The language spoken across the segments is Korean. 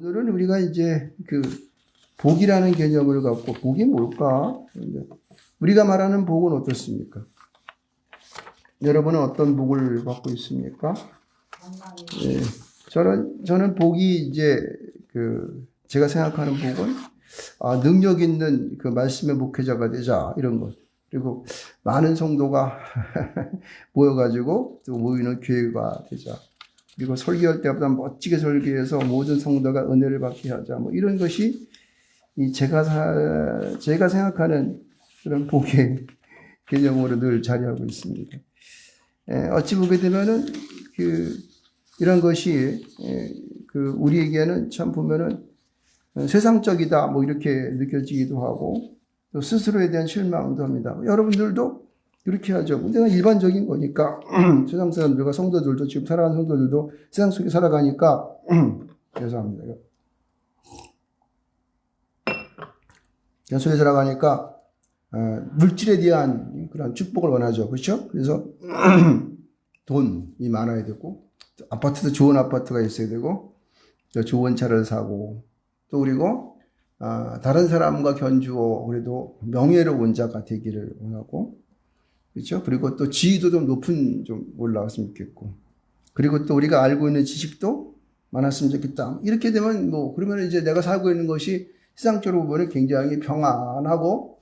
오늘은 우리가 이제 그 복이라는 개념을 갖고, 복이 뭘까? 우리가 말하는 복은 어떻습니까? 여러분은 어떤 복을 받고 있습니까? 예. 저는 복이 이제 제가 생각하는 복은 능력 있는 그 말씀의 목회자가 되자, 이런 것. 그리고 많은 성도가 모여가지고 또 모이는 교회가 되자. 그리고 설교할 때보다 멋지게 설교해서 모든 성도가 은혜를 받게 하자. 뭐 이런 것이 제가 생각하는 그런 복의 개념으로 늘 자리하고 있습니다. 어찌 보게 되면은 이런 것이 우리에게는 참 보면은 세상적이다 뭐 이렇게 느껴지기도 하고 또 스스로에 대한 실망도 합니다. 여러분들도 그렇게 하죠. 근데 일반적인 거니까 세상 사람들과 성도들도 지금 살아가는 성도들도 세상 속에 살아가니까 죄송합니다. 세상 속에 살아가니까 물질에 대한 그런 축복을 원하죠. 그렇죠? 그래서 돈이 많아야 되고 아파트도 좋은 아파트가 있어야 되고 또 좋은 차를 사고 또 그리고 다른 사람과 견주어 그래도 명예로운 자가 되기를 원하고 그렇죠? 그리고 또 지위도 좀 높은 좀 올라갔으면 좋겠고 그리고 또 우리가 알고 있는 지식도 많았으면 좋겠다. 이렇게 되면 그러면 이제 내가 살고 있는 것이 세상적으로 보면 굉장히 평안하고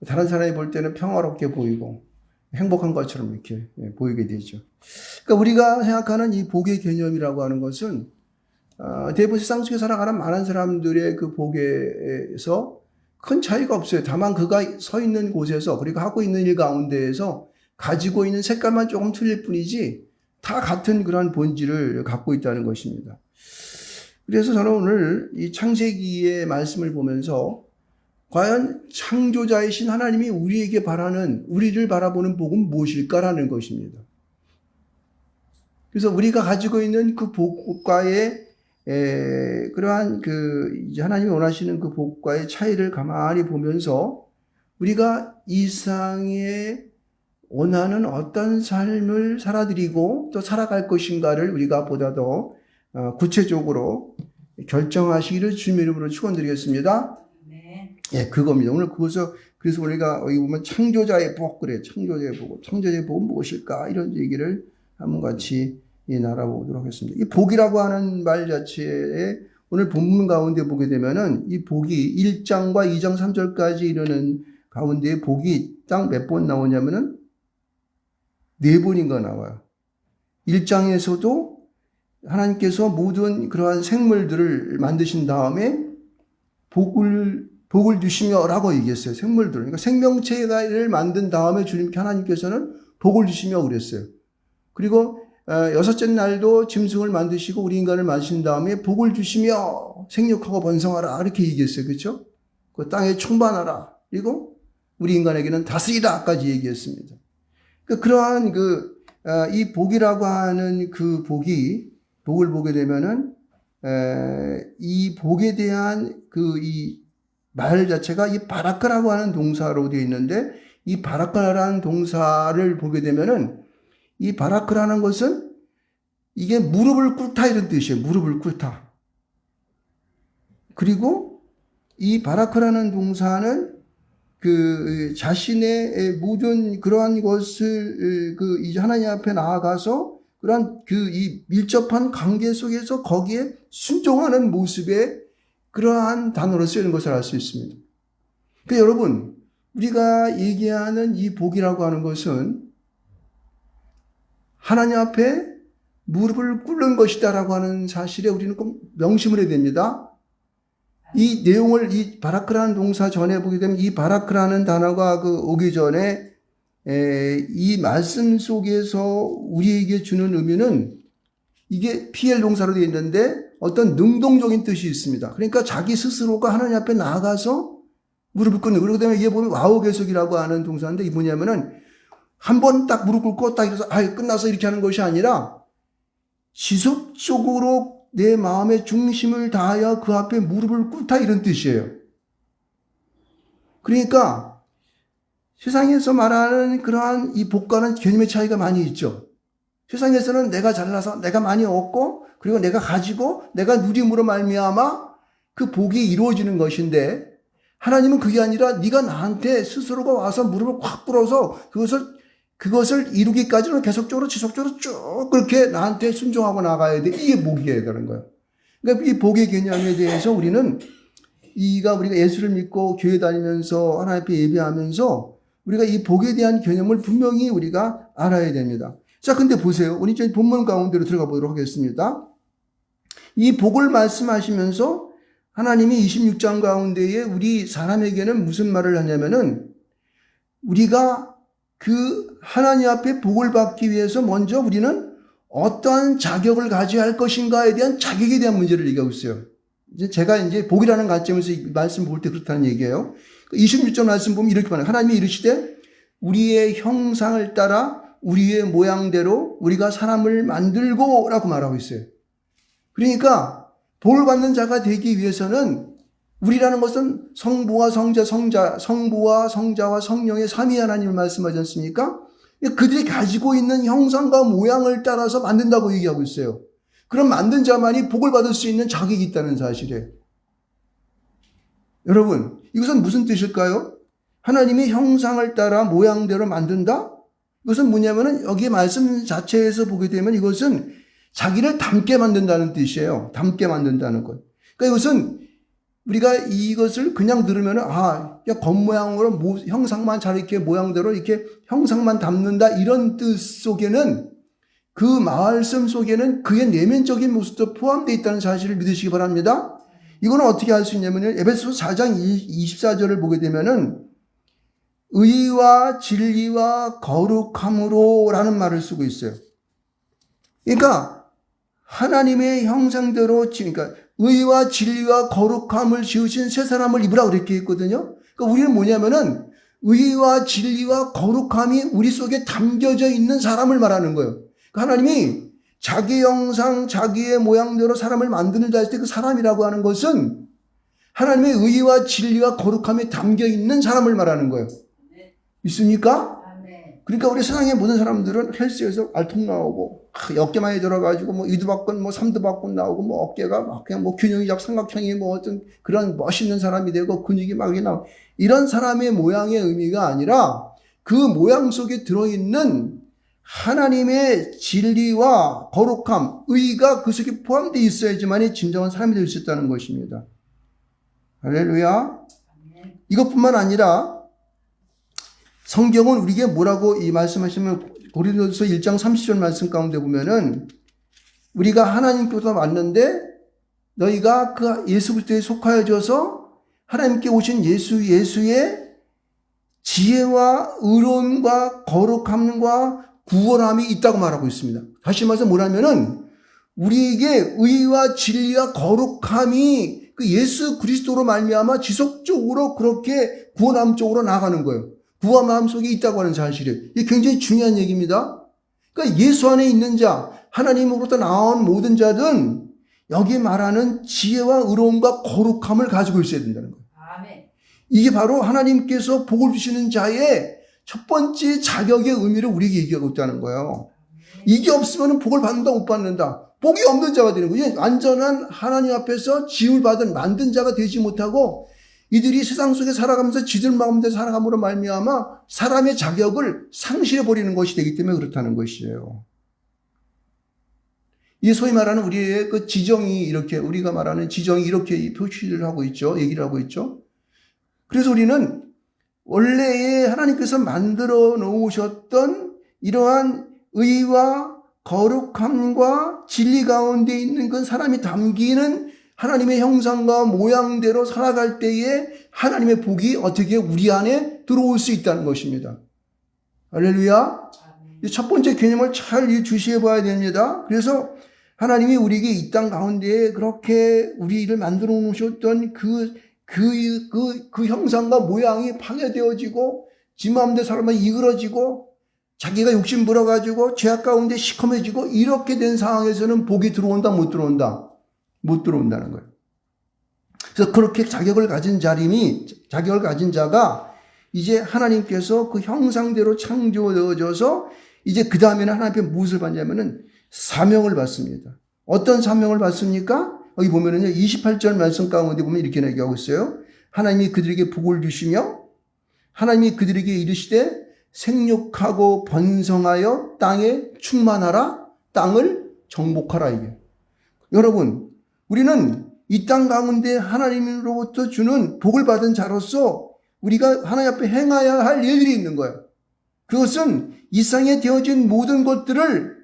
다른 사람이 볼 때는 평화롭게 보이고 행복한 것처럼 이렇게 보이게 되죠. 그러니까 우리가 생각하는 이 복의 개념이라고 하는 것은 대부분 세상 속에 살아가는 많은 사람들의 그 복에서 큰 차이가 없어요. 다만 그가 서 있는 곳에서 그리고 하고 있는 일 가운데에서 가지고 있는 색깔만 조금 틀릴 뿐이지 다 같은 그런 본질을 갖고 있다는 것입니다. 그래서 저는 오늘 이 창세기의 말씀을 보면서 과연 창조자이신 하나님이 우리를 바라보는 복은 무엇일까라는 것입니다. 그래서 우리가 가지고 있는 그 복과의 그러한 이제 하나님이 원하시는 그 복과의 차이를 가만히 보면서 우리가 이 세상에 원하는 어떤 삶을 살아드리고 또 살아갈 것인가를 우리가 보다 더 구체적으로 결정하시기를 주님의 이름으로 축원드리겠습니다. 네. 예, 그겁니다. 오늘 그래서 우리가 여기 보면 창조자의 복 그래. 창조자의 복은 무엇일까? 이런 얘기를 한번 같이 알아보도록 하겠습니다. 이 복이라고 하는 말 자체에 오늘 본문 가운데 보게 되면은 이 복이 1장과 2장 3절까지 이르는 가운데 복이 딱 몇 번 나오냐면은 4번인가 나와요. 1장에서도 하나님께서 모든 그러한 생물들을 만드신 다음에 복을 주시며 라고 얘기했어요. 생물들. 그러니까 생명체를 만든 다음에 하나님께서는 복을 주시며 그랬어요. 그리고 6째 날도 짐승을 만드시고 우리 인간을 만드신 다음에 복을 주시며 생육하고 번성하라 이렇게 얘기했어요. 그렇죠? 그 땅에 충만하라. 그리고 우리 인간에게는 다스리다까지 얘기했습니다. 그러한 이 복이라고 하는 그 복을 보게 되면은 이 복에 대한 이 말 자체가 이 바라크라고 하는 동사로 되어 있는데 이 바라크라는 동사를 보게 되면은 이 바라크라는 것은 이게 무릎을 꿇다 이런 뜻이에요. 무릎을 꿇다. 그리고 이 바라크라는 동사는 자신의 모든 그러한 것을 이제 하나님 앞에 나아가서 그러한 이 밀접한 관계 속에서 거기에 순종하는 모습의 그러한 단어로 쓰이는 것을 알 수 있습니다. 그러니까 여러분, 우리가 얘기하는 이 복이라고 하는 것은 하나님 앞에 무릎을 꿇는 것이다라고 하는 사실에 우리는 꼭 명심을 해야 됩니다. 이 내용을 이 바라크라는 동사 전에 보게 되면 이 바라크라는 단어가 오기 전에 이 말씀 속에서 우리에게 주는 의미는 이게 PL 동사로 되어 있는데 어떤 능동적인 뜻이 있습니다. 그러니까 자기 스스로가 하나님 앞에 나아가서 무릎을 꿇는. 그리고 그다음에 이게 보면 와우계속이라고 하는 동사인데 이 뭐냐면은 한 번 딱 무릎 꿇고 딱 이래서 끝났어 이렇게 하는 것이 아니라 지속적으로 내 마음의 중심을 다하여 그 앞에 무릎을 꿇다 이런 뜻이에요. 그러니까 세상에서 말하는 그러한 이 복과는 개념의 차이가 많이 있죠. 세상에서는 내가 잘나서 내가 많이 얻고 그리고 내가 가지고 내가 누림으로 말미암아 그 복이 이루어지는 것인데 하나님은 그게 아니라 네가 나한테 스스로가 와서 무릎을 꽉 꿇어서 그것을 이루기까지는 계속적으로 지속적으로 쭉 그렇게 나한테 순종하고 나가야 돼. 이게 복이어야 되는 거예요. 그러니까 이 복의 개념에 대해서 우리가 예수를 믿고 교회 다니면서 하나님 앞에 예배하면서 우리가 이 복에 대한 개념을 분명히 우리가 알아야 됩니다. 자, 근데 보세요. 우리 이제 본문 가운데로 들어가 보도록 하겠습니다. 이 복을 말씀하시면서 하나님이 26장 가운데에 우리 사람에게는 무슨 말을 하냐면은 우리가 그 하나님 앞에 복을 받기 위해서 먼저 우리는 어떠한 자격을 가져야 할 것인가에 대한 자격에 대한 문제를 얘기하고 있어요. 제가 이제 복이라는 관점에서 이 말씀 볼 때 그렇다는 얘기예요. 26절 말씀 보면 이렇게 말해요. 하나님이 이르시되 우리의 형상을 따라 우리의 모양대로 우리가 사람을 만들고 라고 말하고 있어요. 그러니까 복을 받는 자가 되기 위해서는 우리라는 것은 성부와 성자와 성령의 삼위 하나님을 말씀하지 않습니까? 그들이 가지고 있는 형상과 모양을 따라서 만든다고 얘기하고 있어요. 그럼 만든 자만이 복을 받을 수 있는 자격이 있다는 사실이에요. 여러분, 이것은 무슨 뜻일까요? 하나님의 형상을 따라 모양대로 만든다? 이것은 뭐냐면은 여기 말씀 자체에서 보게 되면 이것은 자기를 닮게 만든다는 뜻이에요. 닮게 만든다는 것. 그러니까 이것은 우리가 이것을 그냥 들으면은 겉모양으로 형상만 잘 이렇게 모양대로 이렇게 형상만 닮는다 이런 뜻 속에는 그 말씀 속에는 그의 내면적인 모습도 포함되어 있다는 사실을 믿으시기 바랍니다. 이거는 어떻게 할 수 있냐면요. 에베소서 4장 24절을 보게 되면은 의와 진리와 거룩함으로 라는 말을 쓰고 있어요. 그러니까 하나님의 형상대로 그러니까 의와 진리와 거룩함을 지으신 새 사람을 입으라 그렇게 했거든요. 그러니까 우리는 뭐냐면은 의와 진리와 거룩함이 우리 속에 담겨져 있는 사람을 말하는 거예요. 그러니까 하나님이 자기 형상, 자기의 모양대로 사람을 만드는다 할 때 그 사람이라고 하는 것은 하나님의 의와 진리와 거룩함이 담겨 있는 사람을 말하는 거예요. 있습니까? 그러니까 우리 세상의 모든 사람들은 헬스에서 알통 나오고 어깨만이 들어가지고 뭐 2두박근 뭐 3두박근 나오고 뭐 어깨가 막 그냥 뭐 균형이 잡 삼각형이 뭐 어떤 그런 멋있는 사람이 되고 근육이 막 이렇게 나오고 이런 사람의 모양의 의미가 아니라 그 모양 속에 들어있는 하나님의 진리와 거룩함, 의가 그 속에 포함되어 있어야지만이 진정한 사람이 될 수 있다는 것입니다. 할렐루야. 이것뿐만 아니라 성경은 우리에게 뭐라고 이 말씀하시면 고린도서 1장 30절 말씀 가운데 보면은 우리가 하나님께서 왔는데 너희가 그 예수 그리스도에 속하여져서 하나님께 오신 예수의 지혜와 의로움과 거룩함과 구원함이 있다고 말하고 있습니다. 다시 말해서 뭐라면은 우리에게 의와 진리와 거룩함이 그 예수 그리스도로 말미암아 지속적으로 그렇게 구원함 쪽으로 나가는 거예요. 구원함 속에 있다고 하는 사실이에요. 이게 굉장히 중요한 얘기입니다. 그러니까 예수 안에 있는 자, 하나님으로부터 나온 모든 자들은 여기 말하는 지혜와 의로움과 거룩함을 가지고 있어야 된다는 거예요. 아멘. 이게 바로 하나님께서 복을 주시는 자의 첫 번째 자격의 의미를 우리에게 얘기하고 있다는 거예요. 이게 없으면 복을 받는다 못 받는다. 복이 없는 자가 되는 거예요. 완전한 하나님 앞에서 지음을 받은 만든 자가 되지 못하고 이들이 세상 속에 살아가면서 지들 마음대로 살아감으로 말미암아 사람의 자격을 상실해버리는 것이 되기 때문에 그렇다는 것이에요. 이 소위 말하는 우리의 그 지정이 이렇게 우리가 말하는 지정이 이렇게 표시를 하고 있죠. 얘기를 하고 있죠. 그래서 우리는 원래의 하나님께서 만들어 놓으셨던 이러한 의와 거룩함과 진리 가운데 있는 그 사람이 담기는 하나님의 형상과 모양대로 살아갈 때에 하나님의 복이 어떻게 우리 안에 들어올 수 있다는 것입니다. 할렐루야. 첫 번째 개념을 잘 주시해 봐야 됩니다. 그래서 하나님이 우리에게 이 땅 가운데에 그렇게 우리를 만들어 놓으셨던 그 형상과 모양이 파괴되어지고 지 마음대로 사람이 이끌어지고 자기가 욕심 부려가지고 죄악 가운데 시커매지고 이렇게 된 상황에서는 복이 들어온다 못 들어온다? 못 들어온다는 거예요. 그래서 그렇게 자격을 가진 자가 이제 하나님께서 그 형상대로 창조되어져서 이제 그 다음에는 하나님 앞에 무엇을 받냐면은 사명을 받습니다. 어떤 사명을 받습니까? 여기 보면은요, 28절 말씀 가운데 보면 이렇게 얘기하고 있어요. 하나님이 그들에게 복을 주시며 하나님이 그들에게 이르시되 생육하고 번성하여 땅에 충만하라, 땅을 정복하라. 이게 여러분, 우리는 이 땅 가운데 하나님으로부터 주는 복을 받은 자로서 우리가 하나님 앞에 행해야 할 일들이 있는 거예요. 그것은 이 땅에 되어진 모든 것들을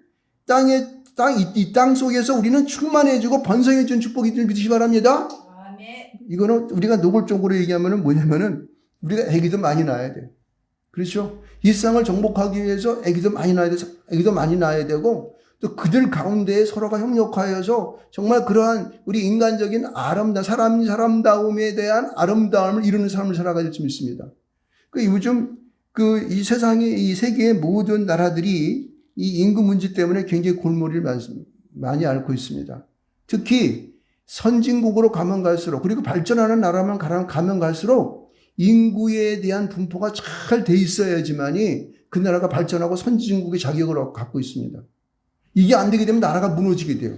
이 땅 속에서 우리는 충만해지고 번성해지는 축복이 좀 믿으시 바랍니다. 이거는 우리가 노골적으로 얘기하면 뭐냐면은 우리가 아기도 많이 낳아야 돼요. 그렇죠? 이 세상을 정복하기 위해서 아기도 많이 낳아야 되고 또 그들 가운데 서로가 협력하여서 정말 그러한 우리 인간적인 사람다움에 대한 아름다움을 이루는 삶을 살아가야 될 수 있습니다. 요즘 이 세상의 이 세계의 모든 나라들이 이 인구 문제 때문에 굉장히 골머리를 많이 앓고 있습니다. 특히 선진국으로 가면 갈수록 그리고 발전하는 나라만 가면 갈수록 인구에 대한 분포가 잘 돼 있어야지만이 그 나라가 발전하고 선진국의 자격을 갖고 있습니다. 이게 안 되게 되면 나라가 무너지게 돼요.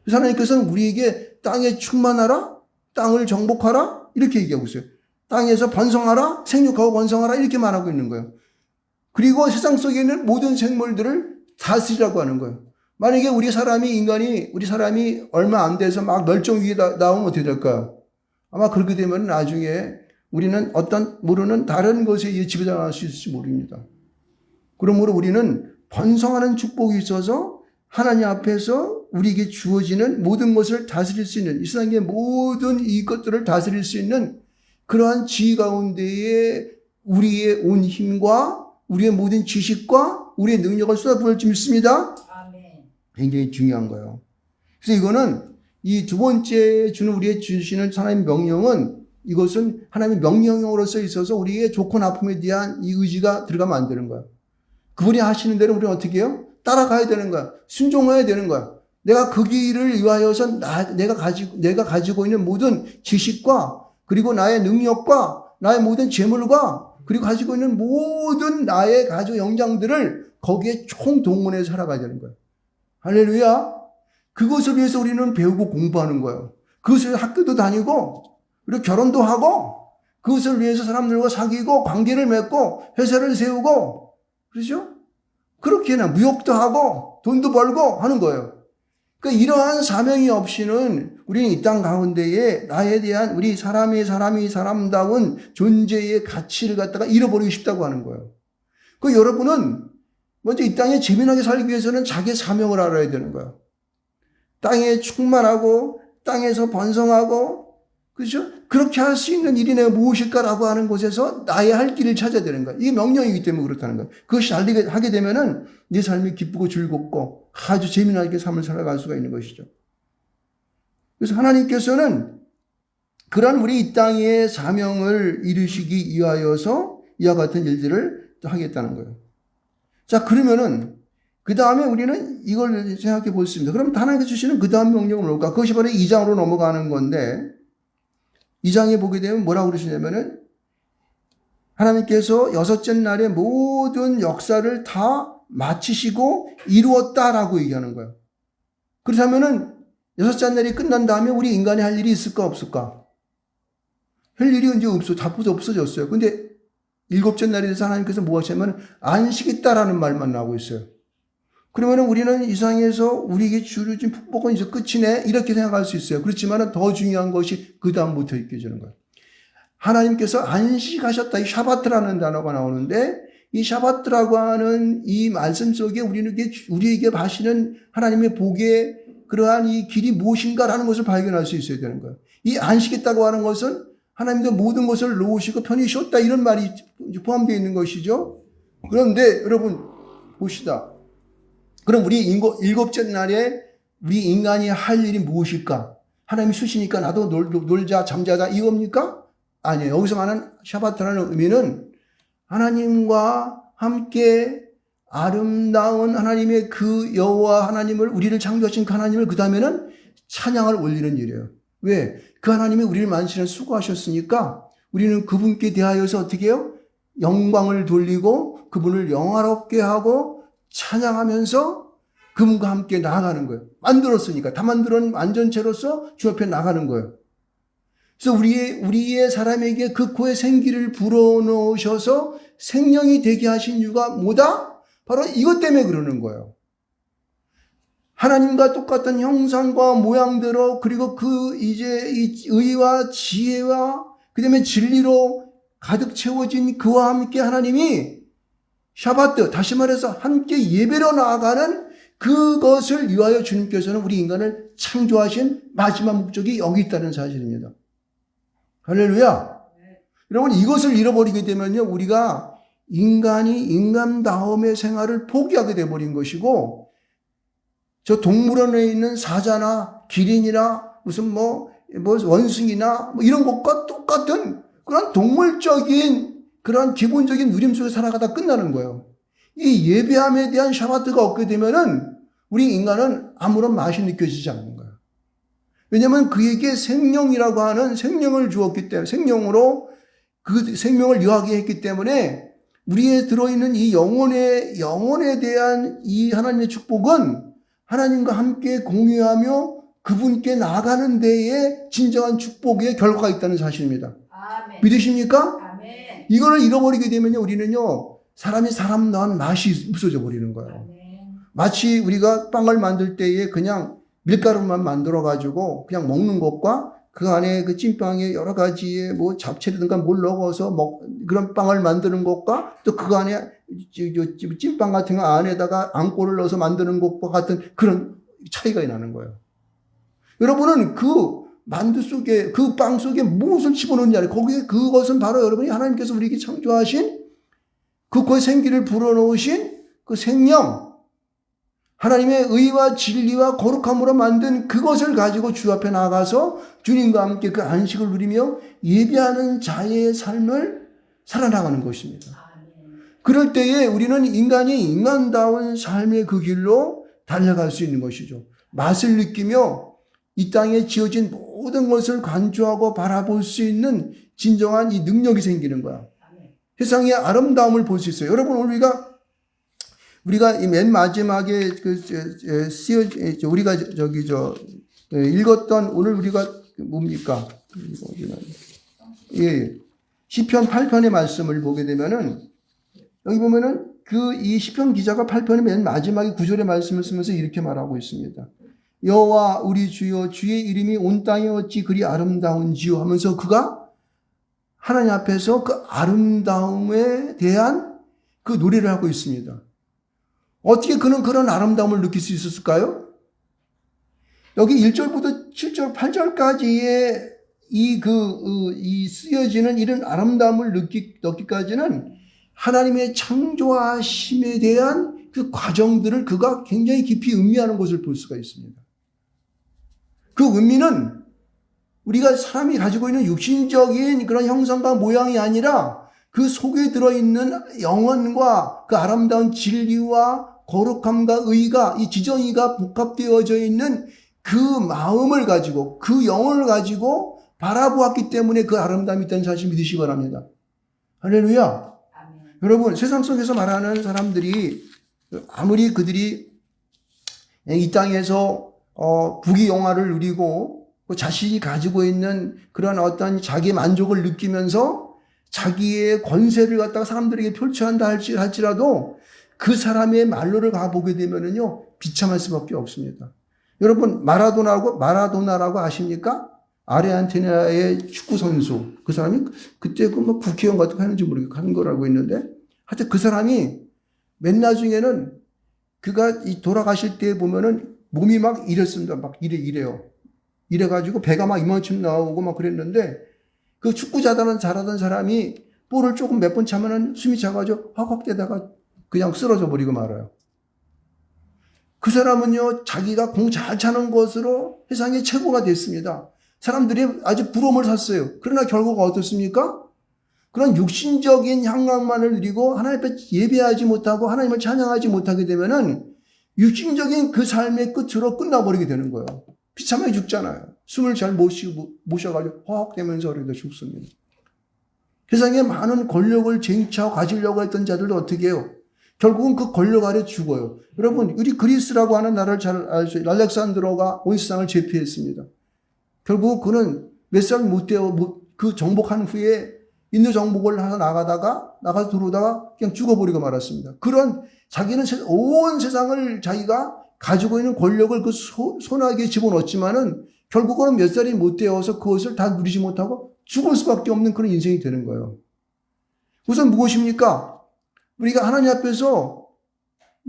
그래서 하나님께서는 우리에게 땅에 충만하라, 땅을 정복하라 이렇게 얘기하고 있어요. 땅에서 번성하라, 생육하고 번성하라 이렇게 말하고 있는 거예요. 그리고 세상 속에 있는 모든 생물들을 다스리라고 하는 거예요. 만약에 우리 사람이 얼마 안 돼서 막 멸종 위기에 나오면 어떻게 될까요? 아마 그렇게 되면 나중에 우리는 모르는 다른 것에 의해 지배당할 수 있을지 모릅니다. 그러므로 우리는 번성하는 축복이 있어서 하나님 앞에서 우리에게 주어지는 모든 것을 다스릴 수 있는, 이 세상의 모든 이것들을 다스릴 수 있는 그러한 지위 가운데에 우리의 온 힘과 우리의 모든 지식과 우리의 능력을 쏟아부을 줄 믿습니다. 굉장히 중요한 거예요. 그래서 이거는 이 두 번째 우리의 주시는 하나님의 명령은 이것은 하나님의 명령으로서 있어서 우리의 좋고 나쁨에 대한 이 의지가 들어가면 안 되는 거야. 그분이 하시는 대로 우리는 어떻게 해요? 따라가야 되는 거야. 순종해야 되는 거야. 내가 그 길을 위하여서 내가 가지고 있는 모든 지식과 그리고 나의 능력과 나의 모든 재물과 그리고 가지고 있는 모든 나의 가족 영장들을 거기에 총동원해서 살아가야 되는 거야. 할렐루야. 그것을 위해서 우리는 배우고 공부하는 거예요. 그것을 위해서 학교도 다니고 그리고 결혼도 하고 그것을 위해서 사람들과 사귀고 관계를 맺고 회사를 세우고 그렇죠? 그렇게나 무역도 하고 돈도 벌고 하는 거예요. 그러니까 이러한 사명이 없이는 우리는 이 땅 가운데에 나에 대한 우리 사람다운 존재의 가치를 갖다가 잃어버리고 싶다고 하는 거예요. 여러분은 먼저 이 땅에 재미나게 살기 위해서는 자기의 사명을 알아야 되는 거예요. 땅에 충만하고 땅에서 번성하고 그렇죠? 그렇게 할 수 있는 일이 내가 무엇일까라고 하는 곳에서 나의 할 길을 찾아야 되는 거야. 이게 명령이기 때문에 그렇다는 거야. 그것이 잘 하게 되면은 네 삶이 기쁘고 즐겁고 아주 재미나게 삶을 살아갈 수가 있는 것이죠. 그래서 하나님께서는 그런 우리 이 땅의 사명을 이루시기 위하여서 이와 같은 일들을 하겠다는 거예요. 자, 그러면은 그 다음에 우리는 이걸 생각해 볼 수 있습니다. 그럼 하나님께서 주시는 그 다음 명령은 뭘까? 그것이 바로 2장으로 넘어가는 건데 2장에 보게 되면 뭐라고 그러시냐면은 하나님께서 여섯째 날에 모든 역사를 다 마치시고 이루었다라고 얘기하는 거예요. 그렇다면은 여섯째 날이 끝난 다음에 우리 인간이 할 일이 있을까 없을까? 할 일이 이제 없어졌어요. 근데 일곱째 날이 돼서 하나님께서 뭐 하시냐면 안식있다라는 말만 나오고 있어요. 그러면 우리는 이 세상에서 우리에게 주어진 축복은 이제 끝이네 이렇게 생각할 수 있어요. 그렇지만 더 중요한 것이 그 다음부터 있게 되는 거예요. 하나님께서 안식하셨다. 이 샤바트라는 단어가 나오는데 이 샤바트라고 하는 이 말씀 속에 우리에게 하시는 하나님의 복의 그러한 이 길이 무엇인가라는 것을 발견할 수 있어야 되는 거예요. 이 안식했다고 하는 것은 하나님도 모든 것을 놓으시고 편히 쉬었다 이런 말이 포함되어 있는 것이죠. 그런데 여러분 봅시다. 그럼 우리 일곱째 날에 우리 인간이 할 일이 무엇일까? 하나님이 쉬시니까 나도 놀자 잠자자 이겁니까? 아니에요. 여기서 말하는 샤바트라는 의미는 하나님과 함께 아름다운 하나님의 그 여호와 하나님을 우리를 창조하신 그 하나님을 그 다음에는 찬양을 올리는 일이에요. 왜? 그 하나님이 우리를 만드시는 수고하셨으니까 우리는 그분께 대하여서 어떻게 해요? 영광을 돌리고 그분을 영화롭게 하고 찬양하면서 그분과 함께 나아가는 거예요. 만들었으니까. 다 만들은 완전체로서 주 앞에 나가는 거예요. 그래서 우리의 사람에게 그 코에 생기를 불어넣으셔서 생명이 되게 하신 이유가 뭐다? 바로 이것 때문에 그러는 거예요. 하나님과 똑같은 형상과 모양대로, 그리고 이제 이 의와 지혜와 그 다음에 진리로 가득 채워진 그와 함께 하나님이 샤바트, 다시 말해서 함께 예배로 나아가는 그것을 위하여 주님께서는 우리 인간을 창조하신 마지막 목적이 여기 있다는 사실입니다. 할렐루야. 여러분, 이것을 잃어버리게 되면요, 우리가 인간이 인간다움의 생활을 포기하게 돼버린 것이고, 저 동물원에 있는 사자나 기린이나 무슨 원숭이나 이런 것과 똑같은 그런 동물적인 그런 기본적인 누림 속에 살아가다 끝나는 거예요. 이 예배함에 대한 샤바트가 없게 되면은 우리 인간은 아무런 맛이 느껴지지 않는 거예요. 왜냐하면 그에게 생명이라고 하는 생명을 주었기 때문에, 생명으로 그 생명을 유하게 했기 때문에 우리에 들어있는 이 영혼에 대한 이 하나님의 축복은 하나님과 함께 공유하며 그분께 나아가는 데에 진정한 축복의 결과가 있다는 사실입니다. 아멘. 믿으십니까? 아멘. 이거를 잃어버리게 되면요, 우리는요, 사람이 사람 낳은 맛이 없어져 버리는 거예요. 아멘. 마치 우리가 빵을 만들 때에 그냥 밀가루만 만들어가지고 그냥 먹는 것과 그 안에 그 찐빵에 여러 가지의 잡채라든가 뭘 넣어서 그런 빵을 만드는 것과 또 그 안에 찐빵 같은 거 안에다가 앙꼬를 넣어서 만드는 것과 같은 그런 차이가 나는 거예요. 여러분은 그 만두 속에, 그 빵 속에 무엇을 집어넣느냐, 거기에 그것은 바로 여러분이 하나님께서 우리에게 창조하신 그거에 생기를 불어넣으신 그 생명, 하나님의 의와 진리와 거룩함으로 만든 그것을 가지고 주 앞에 나가서 주님과 함께 그 안식을 누리며 예배하는 자의 삶을 살아나가는 것입니다. 그럴 때에 우리는 인간이 인간다운 삶의 그 길로 달려갈 수 있는 것이죠. 맛을 느끼며 이 땅에 지어진 모든 것을 관조하고 바라볼 수 있는 진정한 이 능력이 생기는 거야. 세상의 아름다움을 볼 수 있어요. 여러분, 우리가 이 맨 마지막에 우리가 읽었던 오늘 우리가 뭡니까? 예. 시편 8편의 말씀을 보게 되면은 여기 보면은 이 시편 기자가 8편의 맨 마지막에 9절의 말씀을 쓰면서 이렇게 말하고 있습니다. 여호와 우리 주여, 주의 이름이 온 땅에 어찌 그리 아름다운지요 하면서 그가 하나님 앞에서 그 아름다움에 대한 그 노래를 하고 있습니다. 어떻게 그는 그런 아름다움을 느낄 수 있었을까요? 여기 1절부터 7절, 8절까지의 이 쓰여지는 이런 아름다움을 느끼기까지는 하나님의 창조하심에 대한 그 과정들을 그가 굉장히 깊이 음미하는 것을 볼 수가 있습니다. 그 의미는 우리가 사람이 가지고 있는 육신적인 그런 형상과 모양이 아니라 그 속에 들어있는 영혼과 그 아름다운 진리와 거룩함과 의가, 이 지정의가 복합되어져 있는 그 마음을 가지고, 그 영혼을 가지고 바라보았기 때문에 그 아름다움이 있다는 사실 믿으시기 바랍니다. 할렐루야. 아멘. 여러분, 세상 속에서 말하는 사람들이 아무리 그들이 이 땅에서 부귀영화를 누리고 자신이 가지고 있는 그런 어떤 자기 만족을 느끼면서 자기의 권세를 갖다가 사람들에게 표출한다 할지라도 그 사람의 말로를 가보게 되면은요, 비참할 수밖에 없습니다. 여러분, 마라도나라고 아십니까? 아르헨티나의 축구 선수. 그 사람이 그때 국회의원 같은 거 하는지 모르겠고 하는 걸 알고 있는데, 하여튼 그 사람이 맨 나중에는 그가 돌아가실 때 보면은 몸이 막 이랬습니다. 막 이래요. 이래가지고 배가 막 이만큼 나오고 막 그랬는데, 그 축구 잘하던 사람이 볼을 조금 몇 번 차면은 숨이 차가지고 헉헉대다가 그냥 쓰러져 버리고 말아요. 그 사람은요, 자기가 공 잘 차는 것으로 세상의 최고가 됐습니다. 사람들이 아주 부러움을 샀어요. 그러나 결과가 어떻습니까? 그런 육신적인 향락만을 누리고 하나님 앞에 예배하지 못하고 하나님을 찬양하지 못하게 되면은 육신적인 그 삶의 끝으로 끝나버리게 되는 거예요. 비참하게 죽잖아요. 숨을 잘 못 쉬어가지고 허헉대면서 그러다 죽습니다. 세상에 많은 권력을 쟁취하고 가지려고 했던 자들도 어떻게 해요? 결국은 그 권력 아래 죽어요. 여러분, 우리 그리스라고 하는 나라를 잘 알죠. 알렉산드로가 온 세상을 제패했습니다. 결국 그는 몇 살 못 되어 그 정복한 후에 인도 정복을 하러 나가서 들어오다가 그냥 죽어버리고 말았습니다. 그런 자기는 온 세상을 자기가 가지고 있는 권력을 그 손아귀에 집어넣었지만은 결국은 몇 살이 못 되어서 그것을 다 누리지 못하고 죽을 수밖에 없는 그런 인생이 되는 거예요. 우선 무엇입니까? 우리가 하나님 앞에서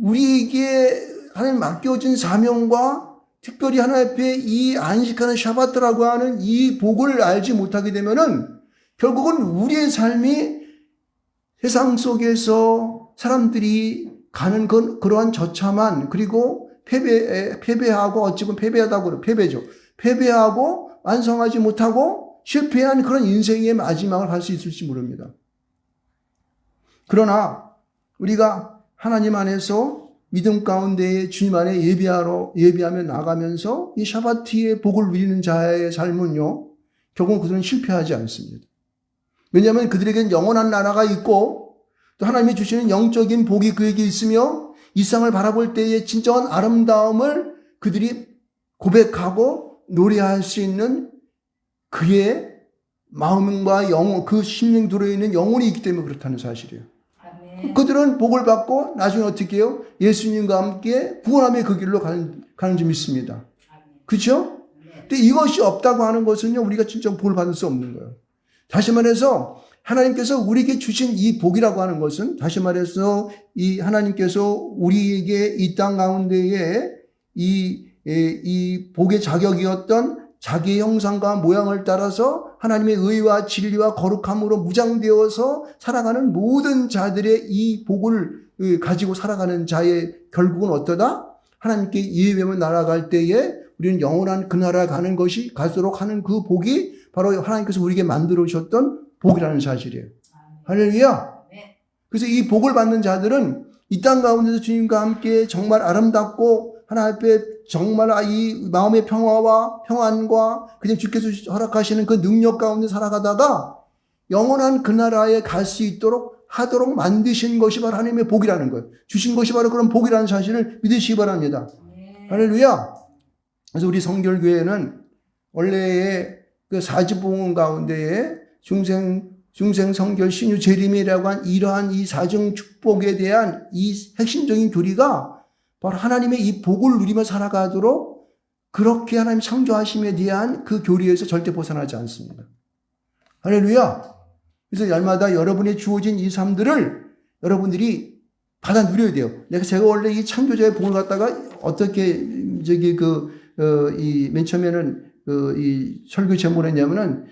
우리에게 하나님 맡겨진 사명과 특별히 하나님 앞에 이 안식하는 샤바트라고 하는 이 복을 알지 못하게 되면은 결국은 우리의 삶이 세상 속에서 사람들이 가는 그러한 저참한 그리고 패배하고 어찌 보면 패배하다고 그래요. 패배죠. 패배하고 완성하지 못하고 실패한 그런 인생의 마지막을 갈 수 있을지 모릅니다. 그러나 우리가 하나님 안에서 믿음 가운데에 주님 안에 예배하며 나가면서 이 샤바트의 복을 누리는 자의 삶은요, 결국 그들은 실패하지 않습니다. 왜냐하면 그들에게는 영원한 나라가 있고 또 하나님이 주시는 영적인 복이 그에게 있으며 이 세상을 바라볼 때의 진정한 아름다움을 그들이 고백하고 노래할 수 있는 그의 마음과 영혼, 그 심령 들어있는 영혼이 있기 때문에 그렇다는 사실이에요. 아멘. 그들은 복을 받고 나중에 어떻게 해요? 예수님과 함께 구원함의 그 길로 가는 줄 믿습니다. 그렇죠? 근데 이것이 없다고 하는 것은요, 우리가 진짜 복을 받을 수 없는 거예요. 다시 말해서 하나님께서 우리에게 주신 이 복이라고 하는 것은 다시 말해서 이 하나님께서 우리에게 이 땅 가운데에 이 복의 자격이었던 자기의 형상과 모양을 따라서 하나님의 의와 진리와 거룩함으로 무장되어서 살아가는 모든 자들의 이 복을 가지고 살아가는 자의 결국은 어떠다? 하나님께 예배하며 날아갈 때에 우리는 영원한 그 나라에 가는 것이 갈수록 하는 그 복이 바로 하나님께서 우리에게 만들어 주셨던 복이라는 사실이에요. 할렐루야. 그래서 이 복을 받는 자들은 이 땅 가운데서 주님과 함께 정말 아름답고 하나님 앞에 정말 이 마음의 평화와 평안과 그냥 주께서 허락하시는 그 능력 가운데 살아가다가 영원한 그 나라에 갈 수 있도록 하도록 만드신 것이 바로 하나님의 복이라는 거예요. 주신 것이 바로 그런 복이라는 사실을 믿으시기 바랍니다. 할렐루야. 그래서 우리 성결교회는 원래의 그 사지봉헌 가운데에 중생 성결 신유 재림이라고 한 이러한 이 사정 축복에 대한 이 핵심적인 교리가 바로 하나님의 이 복을 누리며 살아가도록 그렇게 하나님 창조하심에 대한 그 교리에서 절대 벗어나지 않습니다. 할렐루야. 그래서 날마다 여러분의 주어진 이 삶들을 여러분들이 받아 누려야 돼요. 제가 원래 이 창조자의 복을 갖다가 어떻게 맨 처음에는 이 설교 제목을 했냐면은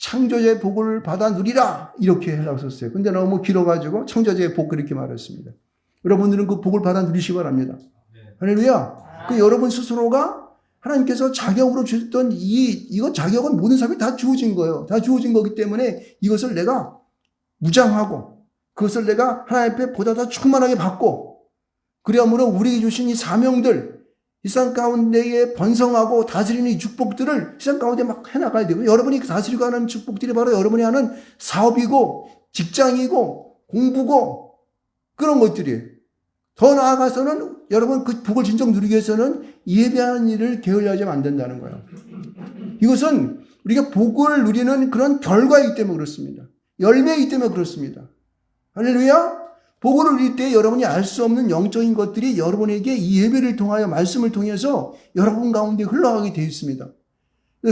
창조자의 복을 받아 누리라 이렇게 하려고 썼어요. 근데 너무 길어가지고 창조자의 복 그렇게 말했습니다. 여러분들은 그 복을 받아 누리시기 바랍니다. 할렐루야. 그 여러분 스스로가 하나님께서 자격으로 주셨던 이거 자격은 모든 사람이 다 주어진 거예요. 다 주어진 거기 때문에 이것을 내가 무장하고 그것을 내가 하나님 앞에 보다 더 충만하게 받고 그러므로 우리에게 주신 이 사명들 이 세상 가운데에 번성하고 다스리는 이 축복들을 세상 가운데 막 해나가야 되고 여러분이 다스리고 하는 축복들이 바로 여러분이 하는 사업이고 직장이고 공부고 그런 것들이에요. 더 나아가서는 여러분 그 복을 진정 누리기 위해서는 예배하는 일을 게을리하면 안 된다는 거예요. 이것은 우리가 복을 누리는 그런 결과이기 때문에 그렇습니다. 열매이기 때문에 그렇습니다. 할렐루야. 복을 누릴 때 여러분이 알 수 없는 영적인 것들이 여러분에게 이 예배를 통하여 말씀을 통해서 여러분 가운데 흘러가게 되어 있습니다.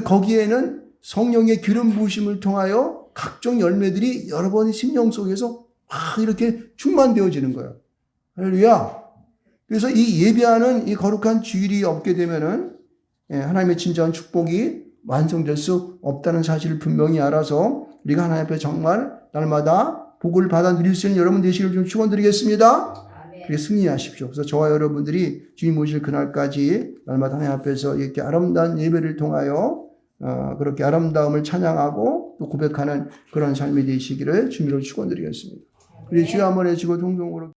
거기에는 성령의 기름 부으심을 통하여 각종 열매들이 여러분의 심령 속에서 막 이렇게 충만되어지는 거예요. 할렐루야. 그래서 이 예배하는 이 거룩한 주일이 없게 되면은 하나님의 진정한 축복이 완성될 수 없다는 사실을 분명히 알아서 우리가 하나님 앞에 정말 날마다 복을 받아 누릴 수 있는 여러분 되시기를 좀 축원드리겠습니다. 그렇게 승리하십시오. 그래서 저와 여러분들이 주님 오실 그날까지 날마다 하나님 앞에서 이렇게 아름다운 예배를 통하여 그렇게 아름다움을 찬양하고 또 고백하는 그런 삶이 되시기를 주님으로 축원드리겠습니다. 우리 주여 한번 해주고 동동으로